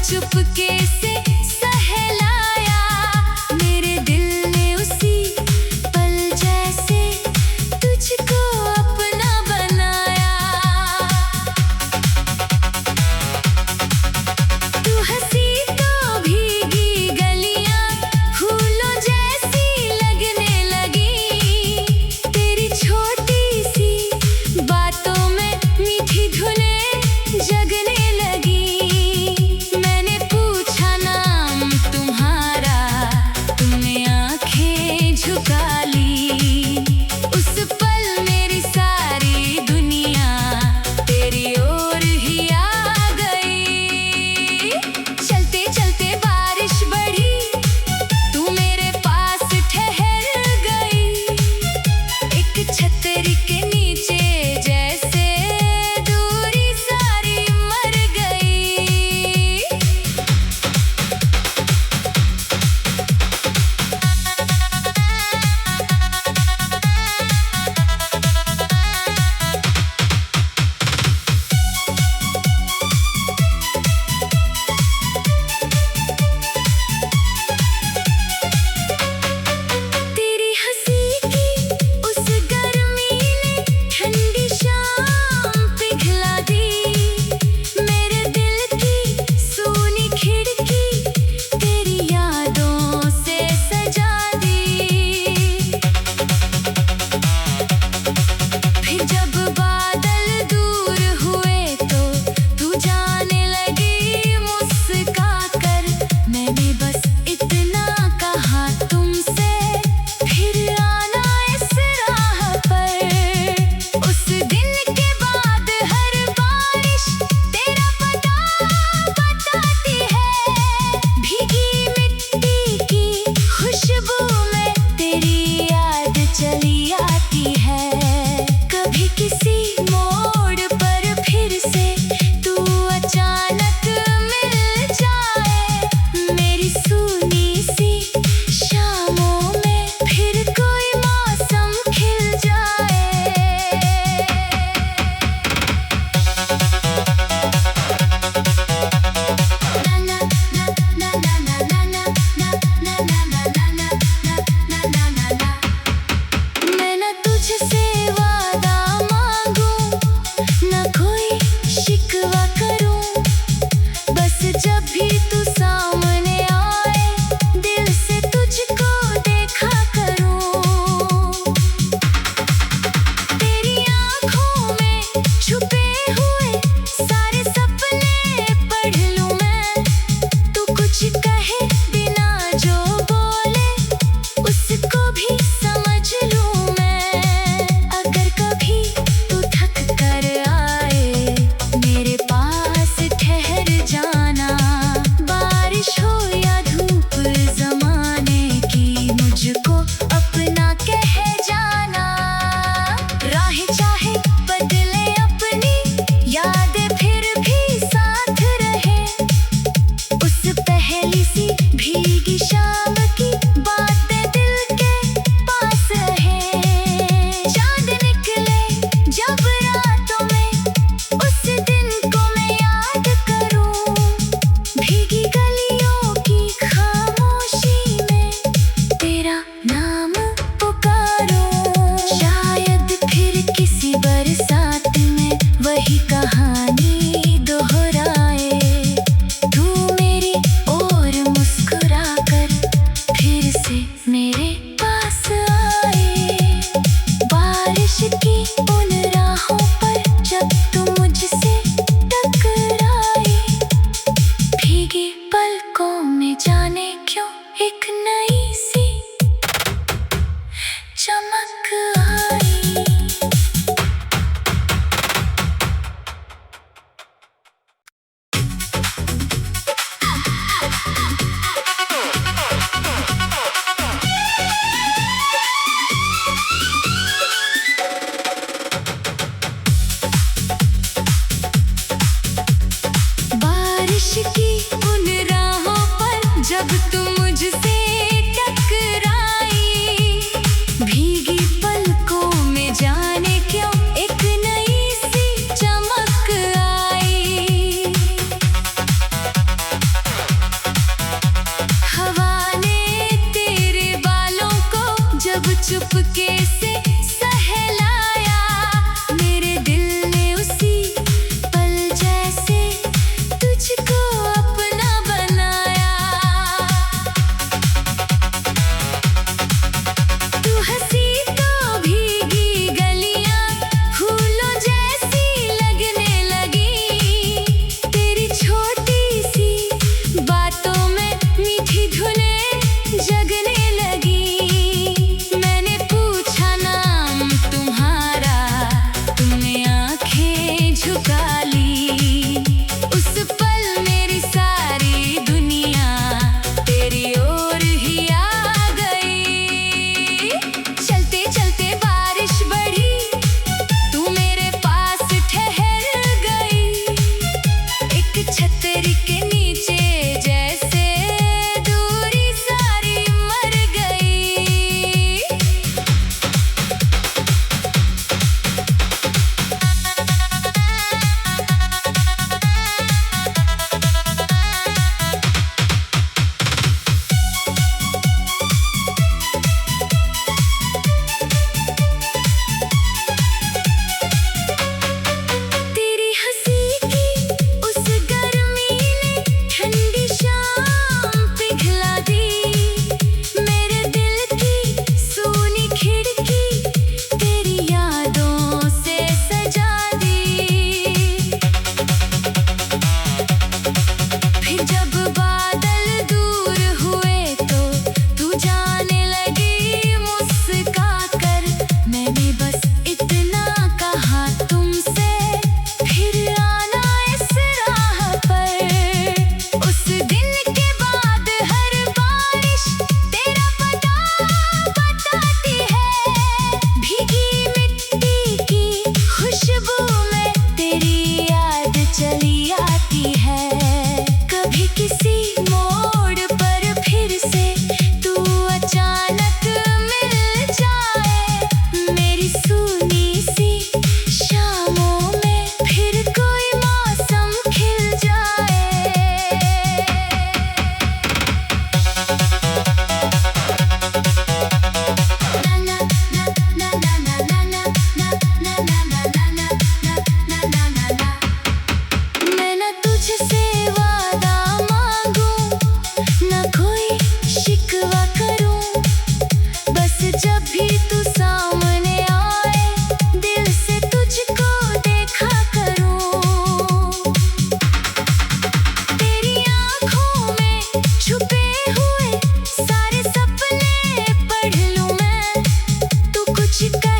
चुपके से सहलाया, मेरे दिल ने उसी पल जैसे तुझको अपना बनाया। तू हंसी तो भीगी गलियां फूलों जैसी लगने लगी, तेरी छोटी सी बातों में मीठी धुनें जगने लगी। मैंने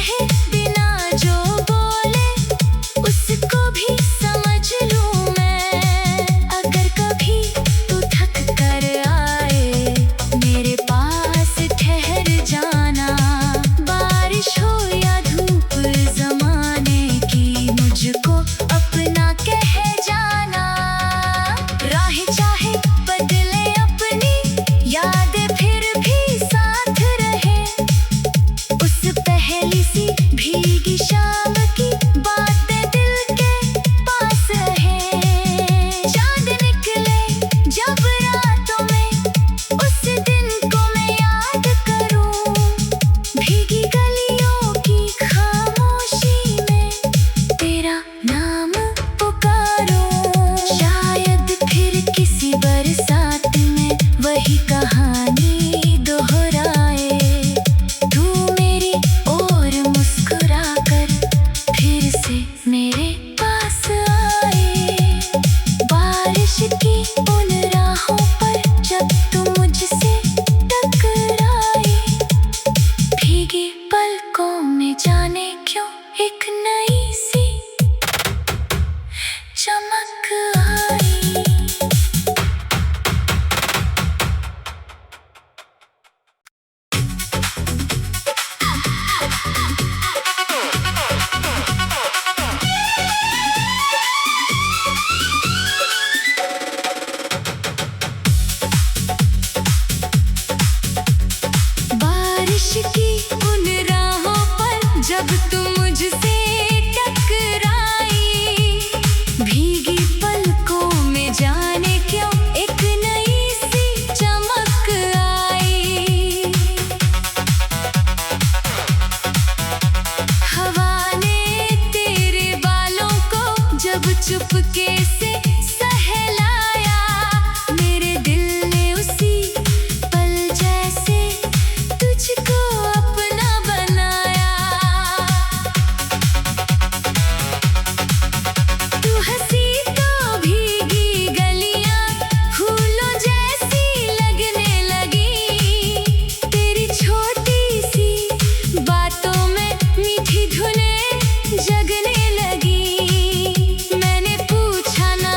कहे बिना जो बोले उसको भी समझ लूं मैं। अगर कभी तू थक कर आए मेरे पास ठहर जाना। बारिश हो या धूप ज़माने की मुझको अपना कह जाना। राहें चाहे बदले अपनी यादें फिर भी साथ रहे। उस पहली सी भीगी शाम की बातें दिल के पास रहे। चांद निकले जब रातों में उस दिन को मैं याद करूं। भीगी गलियों की खामोशी में तेरा नाम पुकारूं। शायद फिर किसी बरसात में वही कहानी दोहराए। तू मेरी ओर मुस्कुरा कर फिर से मेरे पास आए। बारिश की उन राहों पर जब तू मुझसे टकराए। भीगी पलकों में जाने क्यों एक नई सी चमक आई। बारिश की उन राहों पर जब तू मुझसे टकराई। भीगी पलकों में जाने क्यों एक नई सी चमक आई। हवा ने तेरे बालों को जब चुपके से सहलाया। मेरे दिल ने उसी पल जैसे तुझको अपना बनाया। तू हंसी तो भीगी गलियां फूलों जैसी लगने लगी। तेरी छोटी सी बातों में मीठी धुनें जगने लगी। मैंने पूछा ना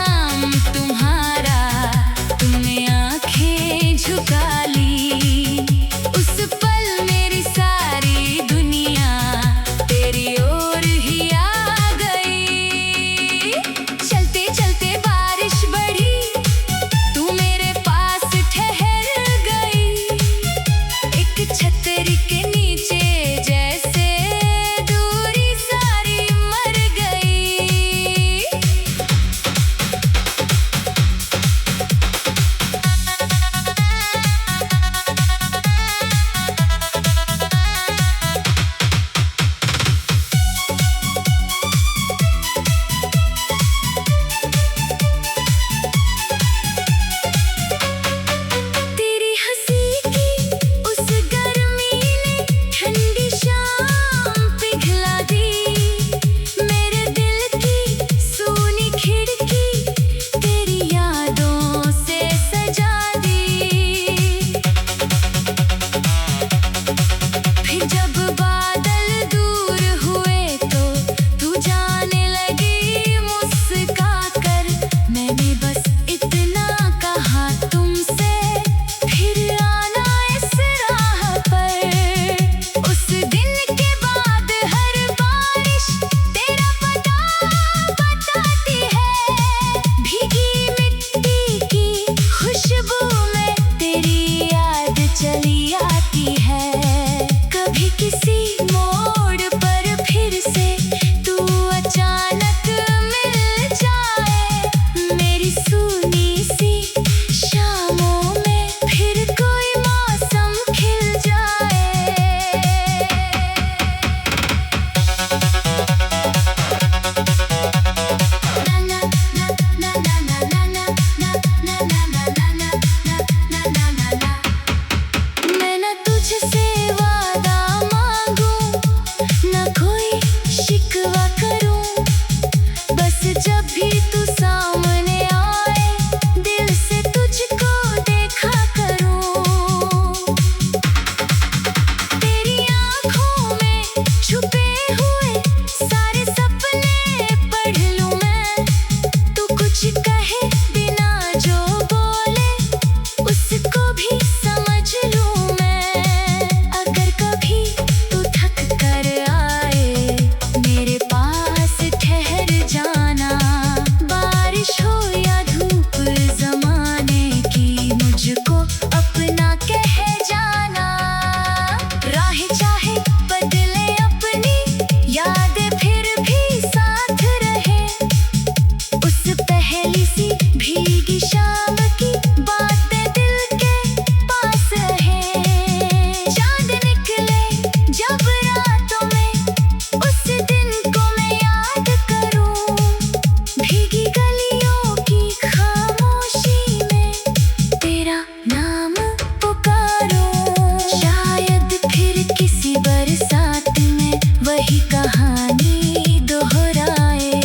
वही कहानी दोहराए।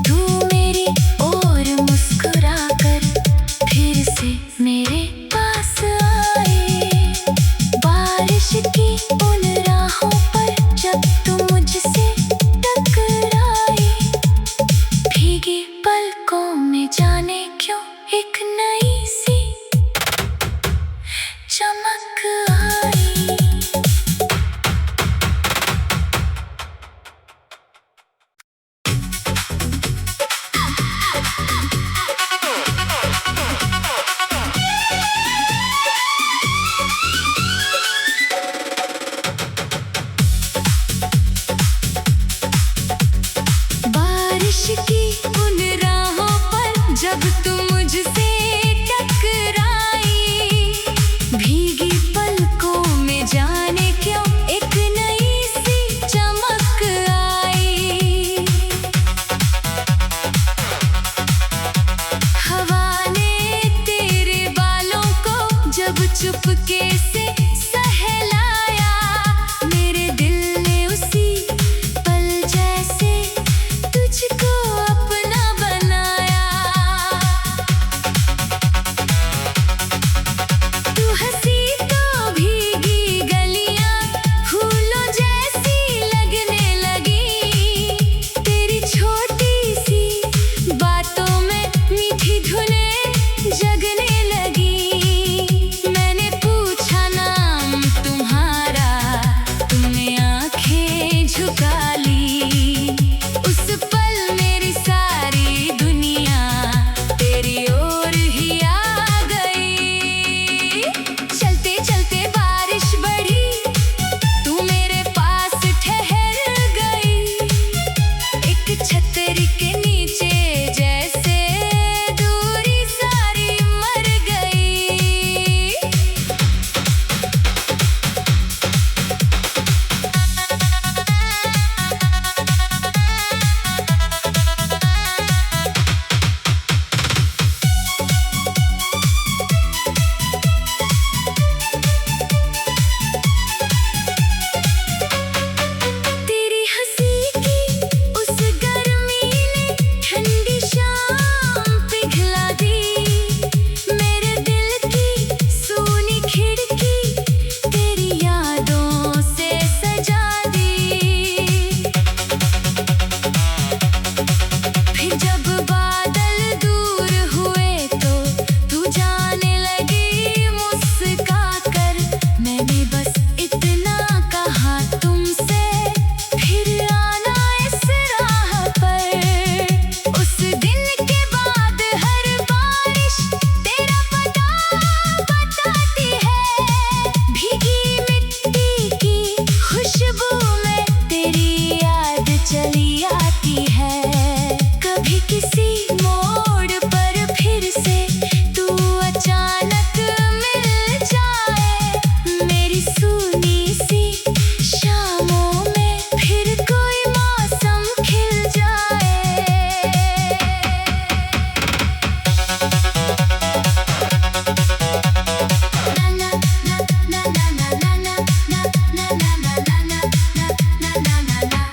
तू मेरी ओर मुस्कुरा कर फिर से मेरे पास आए। बारिश की उन राहों पर जब तू मुझसे टकराए, भीगी पलकों में जाने क्यों एक नई सी चमक आई। बारिश की उन राहों पर जब तू मुझसे टकराई, भीगी पलकों में जाने क्यों एक नई सी चमक आई। हवा ने तेरे बालों को जब चुपके से सहलाया, मेरे दिल ने उसी पल जैसे तुझको अपना बनाया। तू हंसी तो भीगी गलियां फूलों जैसी लगने लगी। तेरी छोटी सी बातों में मीठी धुनें जगने लगी। मैंने पूछा नाम तुम्हारा, तुमने आंखें झुका ली। उस पल मेरी सारी दुनिया तेरी ओर ही आ गई। चलते चलते बारिश बढ़ी, तू मेरे पास ठहर गई। एक छतरी के नीचे जैसे दूरी सारी मर गई। तेरी हंसी की उस गर्मी ने ठंडी शाम पिघला दी। मेरे दिल की सूनी खिड़की तेरी यादों से सजा दी। फिर जब बादल दूर हुए तो तू जाने लगी मुस्का कर। मैंने बस इतना कहा तुमसे, फिर आना इस राह पर। उस दिन के बाद हर बारिश तेरा पता बताती है। भीगी मिट्टी की खुशबू में तेरी याद चली आती है। कभी किसी मोड़ पर फिर से तू अचानक मिल जाए। मेरी सूनी सी शामों में फिर कोई मौसम खिल जाए। ला ला ला ला ला ला ला ला ला ला ला ला ला ला ला ला ला ला।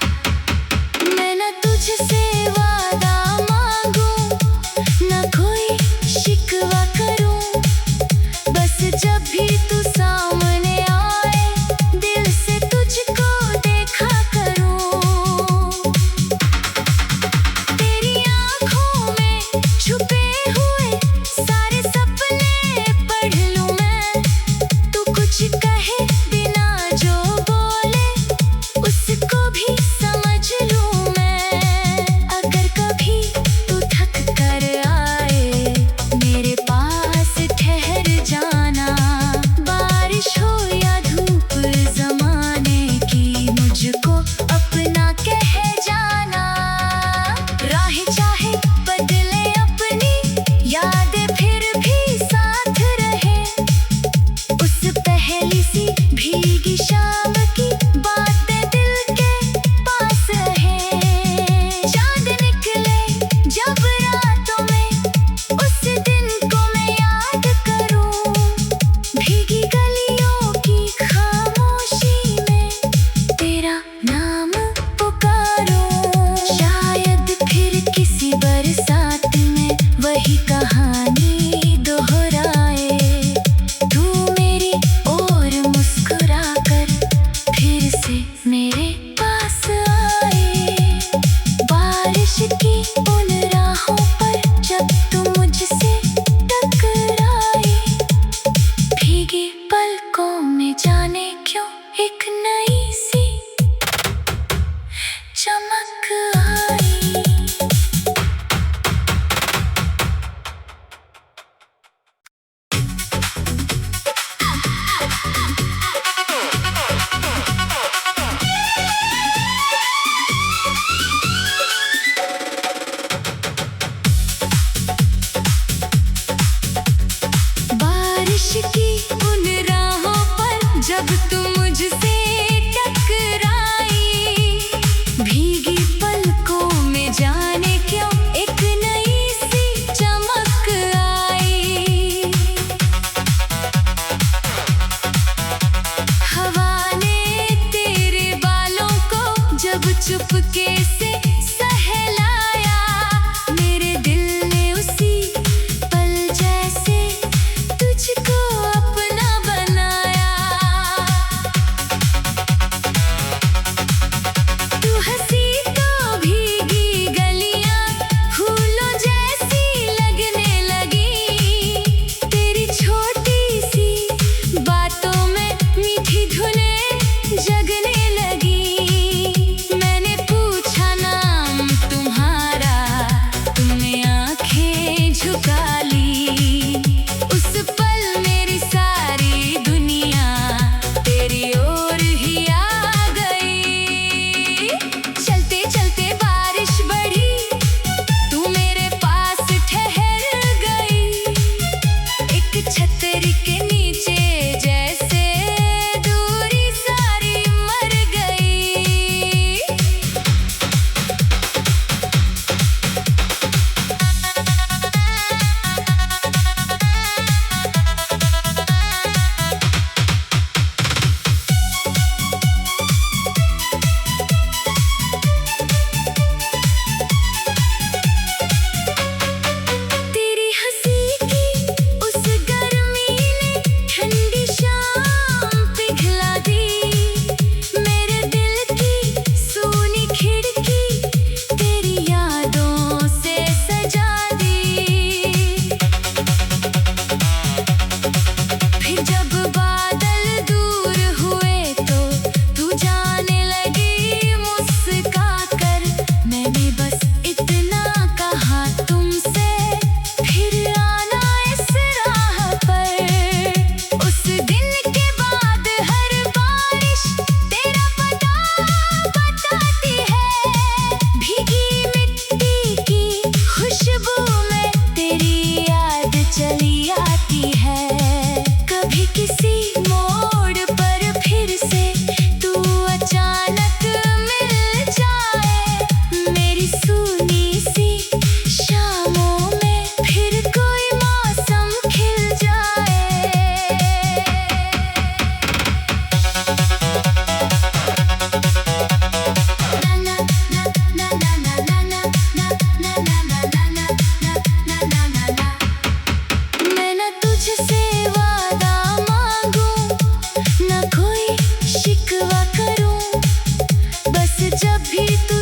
अब चुपके से सहलाया, मेरे दिल ने उसी पल जैसे तुझको अपना बनाया। तू हंसी तो भीगी गलियां फूलों जैसी लगने लगी, तेरी छोटी सी बातों में मीठी धुनें जगने लगी। मैंने पूछा नाम तुम्हारा, तुमने आंखें झुका ली। उस पल मेरी सारी दुनिया तेरी ओर ही आ गई। चलते चलते बारिश बढ़ी, तू मेरे पास ठहर गई। एक छतरी के नीचे जैसे दूरी सारी मर गई। तेरी हंसी की उस गर्मी ने ठंडी शाम पिघला दी। मेरे दिल की सूनी खिड़की तेरी यादों से सजा दी। फिर जब बादल दूर हुए तो तू जाने लगी मुस्का कर। मैंने बस इतना कहा तुमसे, फिर आना इस राह पर। उस दिन के बाद हर बारिश तेरा पता बताती है। भीगी मिट्टी की खुशबू में तेरी याद चली आती है। कभी किसी मोड़ पर फिर से तू अचानक मिल जाए, मेरी सूनी सी शामों में फिर कोई मौसम खिल जाए। ना ना ना ना ना ना ना ना ना ना ना ना ना ना ना ना। मैं ना तुझसे वादा मांगूं, ना कोई शिकवा करूं, बस जब भी तू